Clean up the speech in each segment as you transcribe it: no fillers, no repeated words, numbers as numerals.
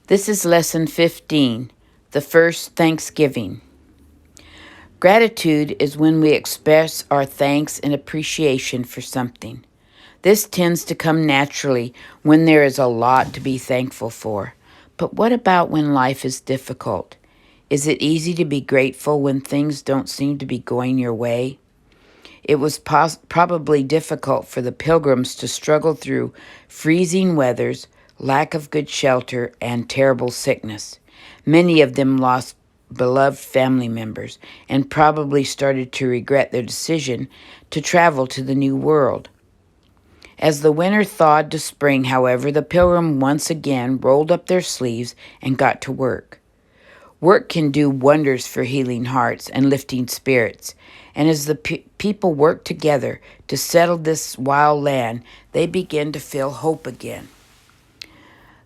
This is Lesson 15, the first Thanksgiving. Gratitude is when we express our thanks and appreciation for something. This tends to come naturally when there is a lot to be thankful for. But what about when life is difficult? Is it easy to be grateful when things don't seem to be going your way? It was probably difficult for the Pilgrims to struggle through freezing weathers, lack of good shelter, and terrible sickness. Many of them lost beloved family members and probably started to regret their decision to travel to the New World. As the winter thawed to spring, however, the Pilgrims once again rolled up their sleeves and got to work. Work can do wonders for healing hearts and lifting spirits. And as the people worked together to settle this wild land, they began to feel hope again.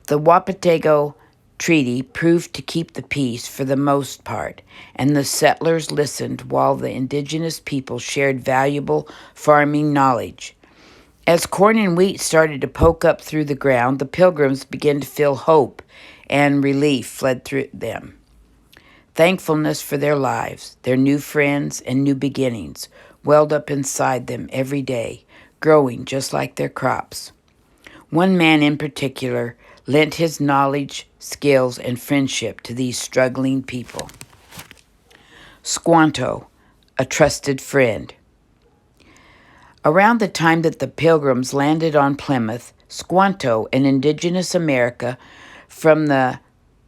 The Wapatego Treaty proved to keep the peace for the most part, and the settlers listened while the indigenous people shared valuable farming knowledge. As corn and wheat started to poke up through the ground, the Pilgrims began to feel hope, and relief fled through them. Thankfulness for their lives, their new friends, and new beginnings welled up inside them every day, growing just like their crops. One man in particular lent his knowledge, skills, and friendship to these struggling people. Squanto, a trusted friend. Around the time that the Pilgrims landed on Plymouth, Squanto, an indigenous America from the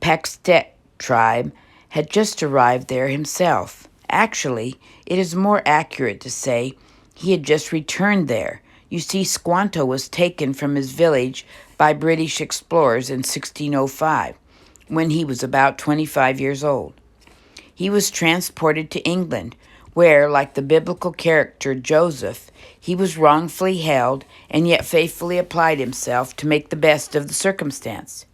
Paxtec tribe, had just arrived there himself. Actually, it is more accurate to say he had just returned there. You see, Squanto was taken from his village by British explorers in 1605, when he was about 25 years old. He was transported to England, where, like the biblical character Joseph, he was wrongfully held and yet faithfully applied himself to make the best of the circumstance.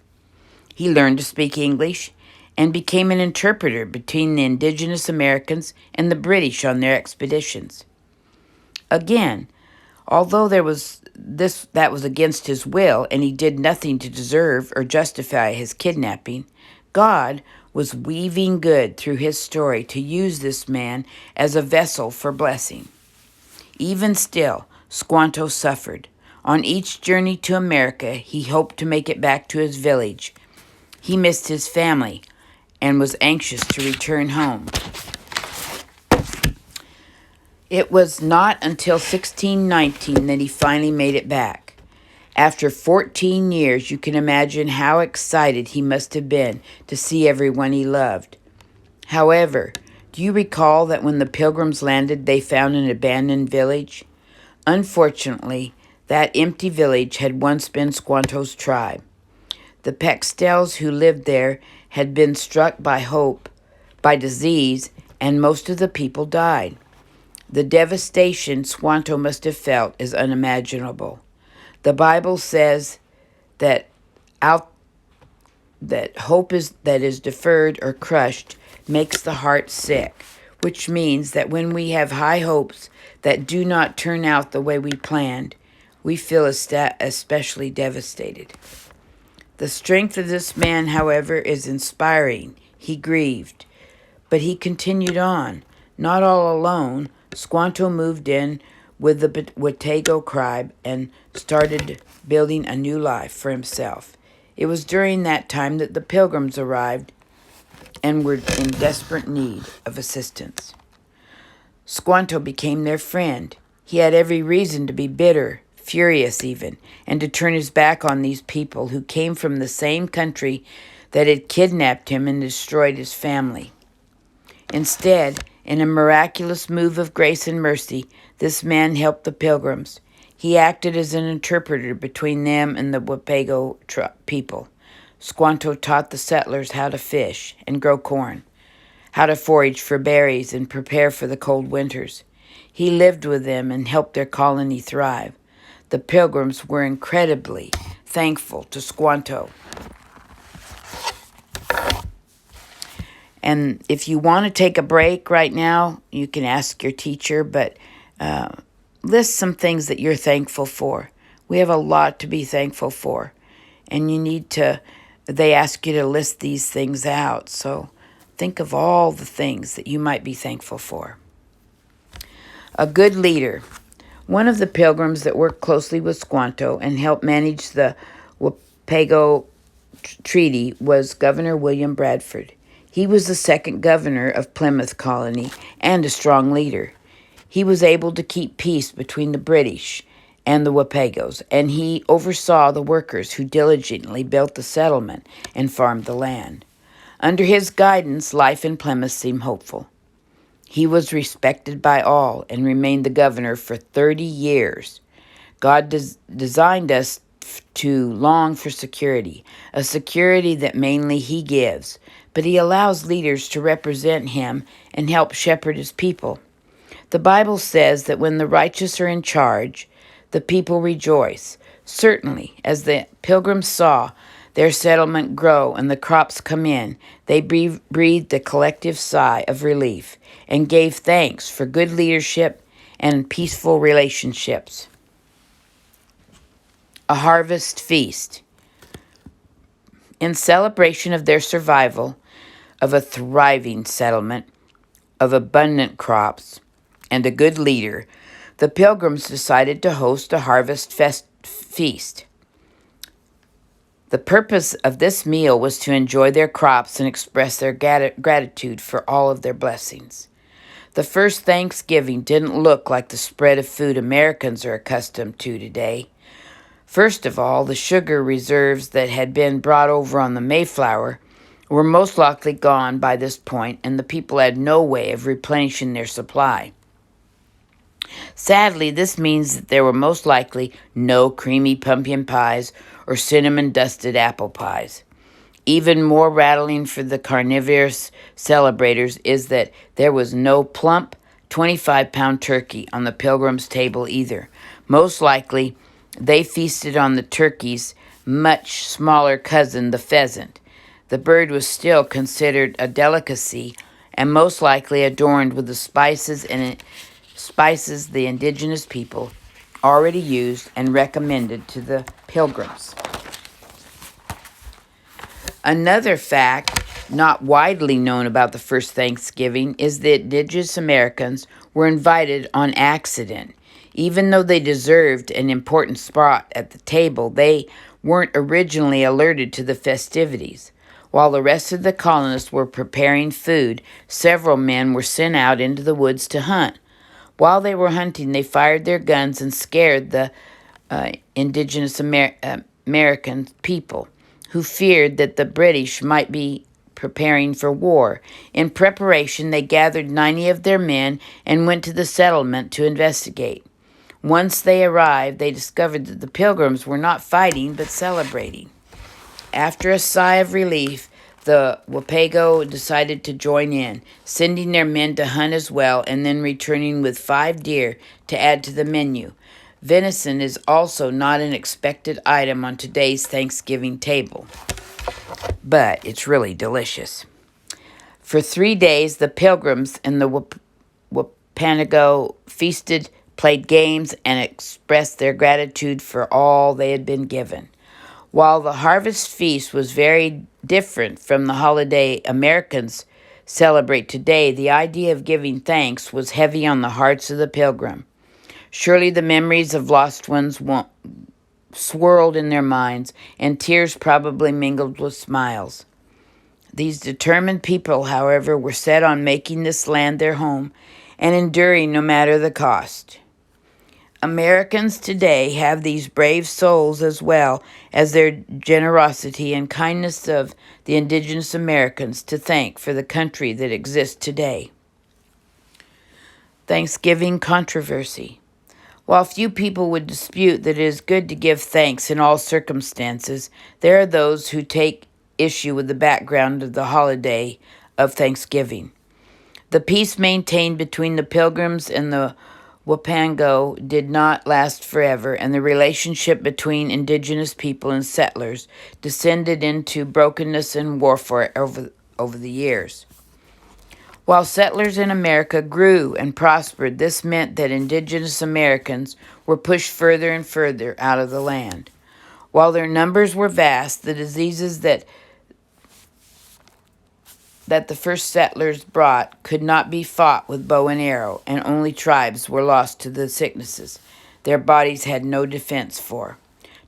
He learned to speak English and became an interpreter between the indigenous Americans and the British on their expeditions. Again, although that was against his will and he did nothing to deserve or justify his kidnapping, God was weaving good through his story to use this man as a vessel for blessing. Even still, Squanto suffered. On each journey to America, he hoped to make it back to his village. He missed his family and was anxious to return home. It was not until 1619 that he finally made it back. After 14 years, you can imagine how excited he must have been to see everyone he loved. However, do you recall that when the Pilgrims landed, they found an abandoned village? Unfortunately, that empty village had once been Squanto's tribe. The Paxtels who lived there had been struck by disease, and most of the people died. The devastation Squanto must have felt is unimaginable. The Bible says that hope that is deferred or crushed makes the heart sick, which means that when we have high hopes that do not turn out the way we planned, we feel especially devastated. The strength of this man, however, is inspiring. He grieved, but he continued on. Not all alone, Squanto moved in with the Watago tribe and started building a new life for himself. It was during that time that the Pilgrims arrived and were in desperate need of assistance. Squanto became their friend. He had every reason to be bitter, furious even, and to turn his back on these people who came from the same country that had kidnapped him and destroyed his family. Instead, in a miraculous move of grace and mercy, this man helped the Pilgrims. He acted as an interpreter between them and the Wapago people. Squanto taught the settlers how to fish and grow corn, how to forage for berries and prepare for the cold winters. He lived with them and helped their colony thrive. The Pilgrims were incredibly thankful to Squanto. And if you want to take a break right now, you can ask your teacher, but list some things that you're thankful for. We have a lot to be thankful for, and you need to they ask you to list these things out. So think of all the things that you might be thankful for. A good leader. One of the pilgrims that worked closely with Squanto and helped manage the Wapago Treaty was Governor William Bradford. He was the second governor of Plymouth Colony and a strong leader. He was able to keep peace between the British and the Wapagos, and he oversaw the workers who diligently built the settlement and farmed the land. Under his guidance, life in Plymouth seemed hopeful. He was respected by all and remained the governor for 30 years. God designed us to long for security, a security that mainly He gives, but He allows leaders to represent Him and help shepherd His people. The Bible says that when the righteous are in charge, the people rejoice. Certainly, as the pilgrims saw their settlement grow and the crops come in, they breathed a collective sigh of relief and gave thanks for good leadership and peaceful relationships. A harvest feast. In celebration of their survival, of a thriving settlement, of abundant crops, and a good leader, the pilgrims decided to host a harvest feast. The purpose of this meal was to enjoy their crops and express their gratitude for all of their blessings. The first Thanksgiving didn't look like the spread of food Americans are accustomed to today. First of all, the sugar reserves that had been brought over on the Mayflower were most likely gone by this point, and the people had no way of replenishing their supply. Sadly, this means that there were most likely no creamy pumpkin pies or cinnamon-dusted apple pies. Even more rattling for the carnivorous celebrators is that there was no plump 25-pound turkey on the pilgrims' table either. Most likely, they feasted on the turkey's much smaller cousin, the pheasant. The bird was still considered a delicacy and most likely adorned with the spices the indigenous people already used and recommended to the pilgrims. Another fact not widely known about the first Thanksgiving is that indigenous Americans were invited on accident. Even though they deserved an important spot at the table, they weren't originally alerted to the festivities. While the rest of the colonists were preparing food, several men were sent out into the woods to hunt. While they were hunting, they fired their guns and scared the indigenous American people, who feared that the British might be preparing for war. In preparation, they gathered 90 of their men and went to the settlement to investigate. Once they arrived, they discovered that the pilgrims were not fighting but celebrating. After a sigh of relief, the Wapago decided to join in, sending their men to hunt as well and then returning with 5 deer to add to the menu. Venison is also not an expected item on today's Thanksgiving table, but it's really delicious. For 3 days, the pilgrims and the Wapago feasted, played games, and expressed their gratitude for all they had been given. While the harvest feast was very different from the holiday Americans celebrate today, the idea of giving thanks was heavy on the hearts of the pilgrim. Surely the memories of lost ones swirled in their minds, and tears probably mingled with smiles. These determined people, however, were set on making this land their home and enduring no matter the cost. Americans today have these brave souls as well as their generosity and kindness of the indigenous Americans to thank for the country that exists today. Thanksgiving controversy. While few people would dispute that it is good to give thanks in all circumstances, there are those who take issue with the background of the holiday of Thanksgiving. The peace maintained between the pilgrims and the Wapago did not last forever, and the relationship between indigenous people and settlers descended into brokenness and warfare over the years. While settlers in America grew and prospered, this meant that indigenous Americans were pushed further and further out of the land. While their numbers were vast, the diseases that the first settlers brought could not be fought with bow and arrow, and only tribes were lost to the sicknesses their bodies had no defense for.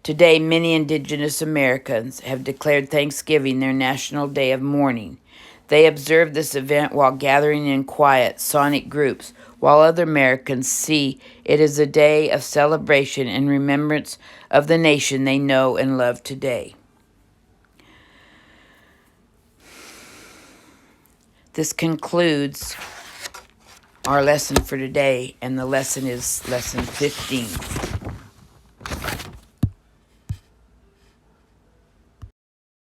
Today, many indigenous Americans have declared Thanksgiving their national day of mourning. They observe this event while gathering in quiet, sonic groups, while other Americans see it as a day of celebration and remembrance of the nation they know and love today. This concludes our lesson for today, and the lesson is lesson 15.